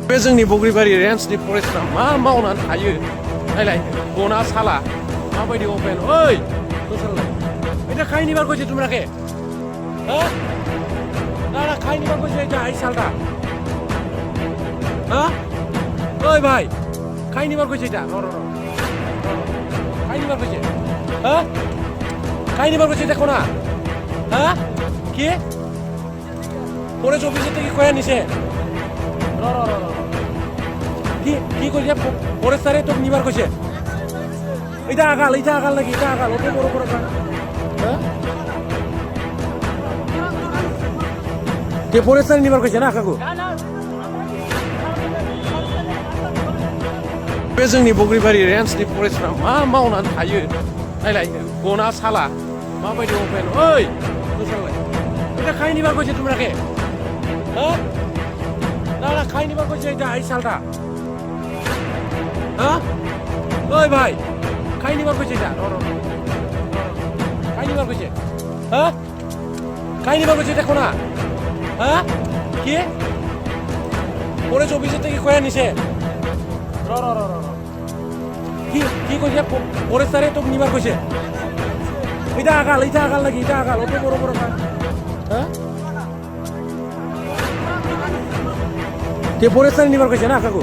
बे जोंनि बग्रिबारि रेन्जनि फरेस्टफ्रा मा मावनानै थायो नायलाय गना साला माबायदि अपेन ओइ नोंसोरलाय এটা খাই নিবার কইছে তোমরাকে হ্যাঁ না না খাই নিবার কইছে এটা এই শালটা হ্যাঁ ওই ভাই খাই নিবার কইছে এটা খাই নিবার কইছে হ্যাঁ খাই নিবার কইছে দেখো না হ্যাঁ কি পরে 24 থেকে কয়া নিছে কি কি কইছে পরে সারে তো নিবার কইছে এটা আগাল নাকি এটা আগাল ওটা বড় বড় কাজ হ্যাঁ কে পরে সারে নিবার কইছে না কাকু बे जोंनि बग्रिबारि रेन्जनि फरेस्टफ्रा मा मावनानै थायो नायलाय गना साला माबायदि अपेन ओइ नोंसोरलाय এটা খাই নিবার কইছে তোমরাকে হ্যাঁ না না খাই নিবার কইছে এটা এই শালটা হ্যাঁ ওই ভাই খাই নিবার কইছে এটা খাই নিবার কইছে হ্যাঁ খাই নিবার কইছে দেখো না হ্যাঁ কি পরে 24 থেকে কয়া নিছে কি কি কইছে পরে সারে তো নিবার কইছে এটা আগাল নাকি এটা আগাল ওটা বড় বড় কাজ হ্যাঁ কে পরে সারে নিবার কইছে না কাকু